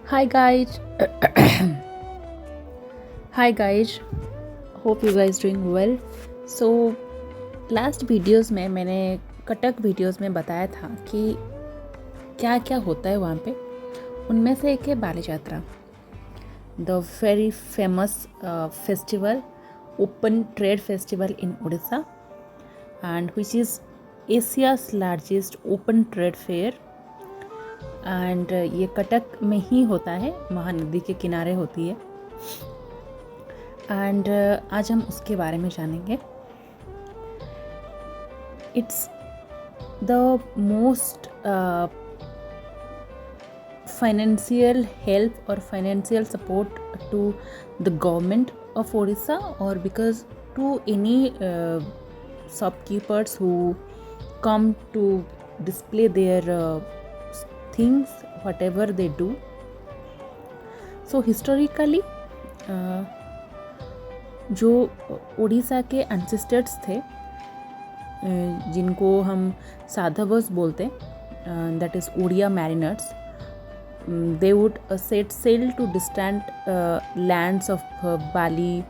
Hi guys. Hi guys. Hope you guys doing well. So last videos में मैंने Cuttack videos में बताया था कि क्या क्या होता है वहाँ पे। उनमें से एक है बाली यात्रा, the very famous festival, open trade festival in Orissa and which is Asia's largest open trade fair. And ये कटक में ही होता है, महानदी के किनारे होती है। एंड आज हम उसके बारे में जानेंगे। It's the most financial help और financial support to the government of Odisha, or because to any shopkeepers who come to display their things, whatever they do. So historically जो उड़ीसा के एंसेस्टर्स थे, जिनको हम साधवस बोलते, that is Odia mariners, they would set sail to distant lands of Bali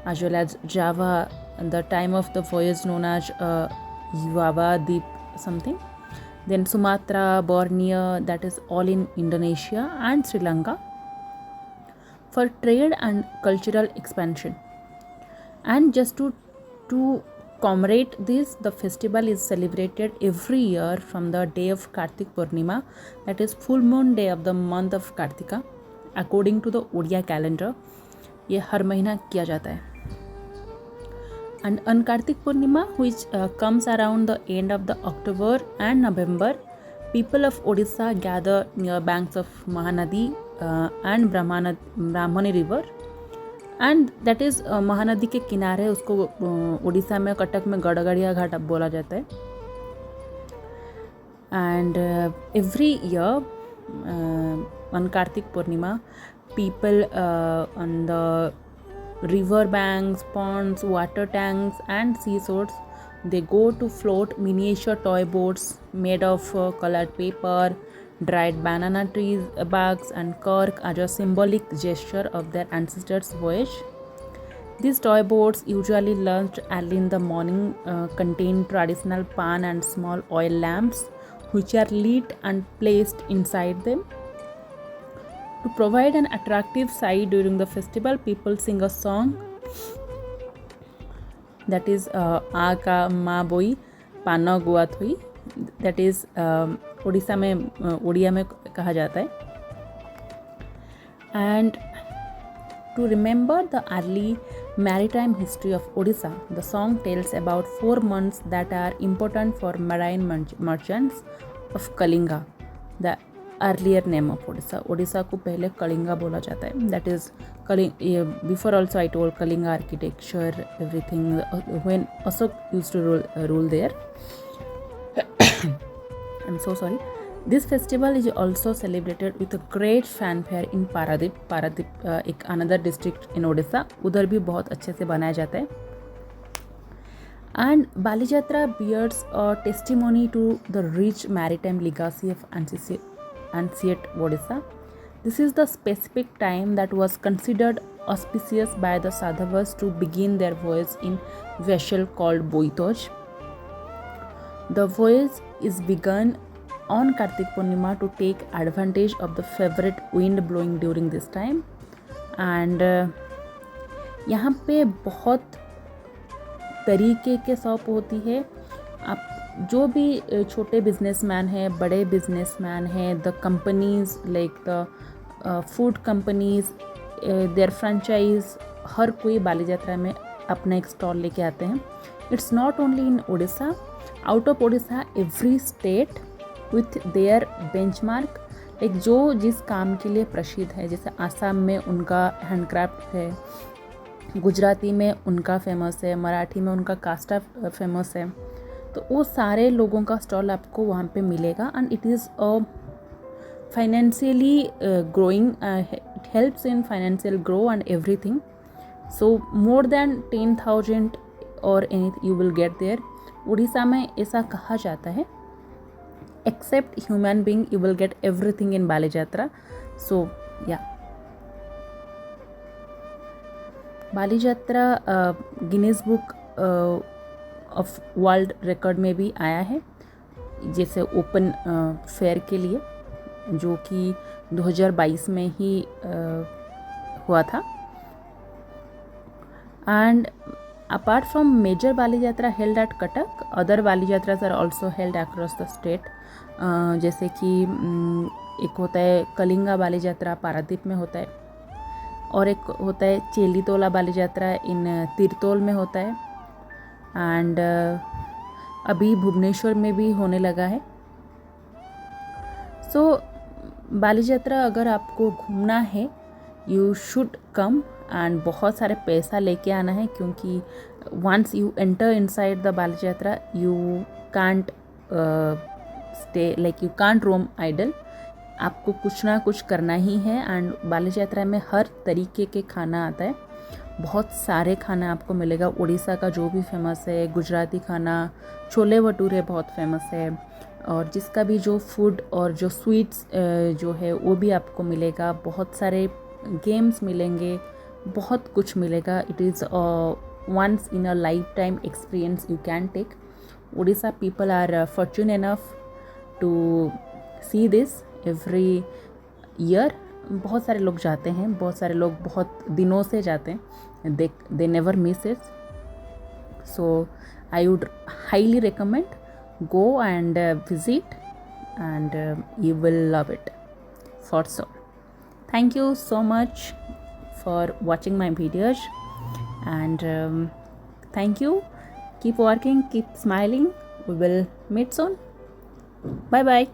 as well as Java at the time of the voyage known as Java Deep something. Then Sumatra, Borneo, that is all in Indonesia, and Sri Lanka for trade and cultural expansion. And just to commemorate this, the festival is celebrated every year from the day of Kartik Purnima, that is full moon day of the month of Kartika, according to the Odia calendar. ये हर महीना किया जाता है. And on Kartik Purnima, which comes around the end of the October and November, people of Odisha gather near banks of Mahanadi and Brahmani river. And that is Mahanadi के किनारे, उसको उड़ीसा में कटक में गड़गड़िया घाट बोला जाता है. And every year on Kartik Purnima, people on the river banks, ponds, water tanks and seashores, they go to float miniature toy boats made of colored paper, dried banana trees barks and cork as a symbolic gesture of their ancestors' voyage. These toy boats, usually launched early in the morning, contain traditional pan and small oil lamps which are lit and placed inside them. To provide an attractive sight during the festival, people sing a song that is Aka Ma Boi Pana Gua Thui, that is Orissa में उड़िया में कहा जाता है. And to remember the early maritime history of Odisha, the song tells about 4 months that are important for marine merchants of Kalinga, the earlier name of Odisha. Odisha को पहले कलिंगा बोला जाता है. That is before also I told Kalinga architecture, everything when Ashok used to rule there. I'm so sorry. This festival is also celebrated with a great fanfare in Paradip. Paradip एक another district in Odisha, उधर भी बहुत अच्छे से बनाया जाता है. And Bali Jatra bears a testimony to the rich maritime legacy of ancient Odisha. This is the specific time that was considered auspicious by the Sadhavas to begin their voyage in vessel called Boitoj. The voyage is begun on Kartik Purnima to take advantage of the favorite wind blowing during this time. And यहाँ पे बहुत तरीके के shop होती है. आप जो भी छोटे बिजनेसमैन हैं, बड़े बिजनेसमैन हैं, the companies like the food companies, their franchise, हर कोई बाली यात्रा में अपना एक स्टॉल लेके आते हैं. It's not only in Orissa, out of Orissa every state with their benchmark, एक जो जिस काम के लिए प्रसिद्ध है. जैसे आसाम में उनका हैंडक्राफ्ट है, गुजराती में उनका फेमस है, मराठी में उनका कास्टा फेमस है. तो वो सारे लोगों का स्टॉल आपको वहाँ पे मिलेगा. And it is a financially growing, it helps in financial grow and everything. So more than 10,000 और any you will get there. Orissa में ऐसा कहा जाता है, except human being you will get everything in Bali Jatra. So या बाली यात्रा Guinness book of world record में भी आया है, जैसे ओपन फेयर के लिए, जो कि 2022 में ही हुआ था. And apart from major Bali Yatra held at Cuttack, other Bali Yatras are also held across the state. जैसे कि एक होता है कलिंगा बाली यात्रा, पारादीप में होता है, और एक होता है चेलीतोला बाली यात्रा इन तीरतोल में होता है. एंड अभी भुवनेश्वर में भी होने लगा है. सो बाली यात्रा अगर आपको घूमना है, यू शुड कम, एंड बहुत सारे पैसा लेके आना है, क्योंकि once you enter inside the Bali Yatra you can't stay, like you can't roam idle. आपको कुछ ना कुछ करना ही है. एंड बाली यात्रा में हर तरीके के खाना आता है, बहुत सारे खाना आपको मिलेगा. उड़ीसा का जो भी फेमस है, गुजराती खाना, छोले भटूरे बहुत फेमस है, और जिसका भी जो फूड और जो स्वीट्स जो है वो भी आपको मिलेगा. बहुत सारे गेम्स मिलेंगे, बहुत कुछ मिलेगा. It is once in a lifetime experience you can take. Orissa people are fortune enough to see this every year. बहुत सारे लोग जाते हैं, बहुत सारे लोग बहुत दिनों से जाते हैं. They never miss it. So I would highly recommend, go and visit, and you will love it for sure. Thank you so much for watching my videos, and thank you. Keep working, keep smiling. We will meet soon. Bye bye.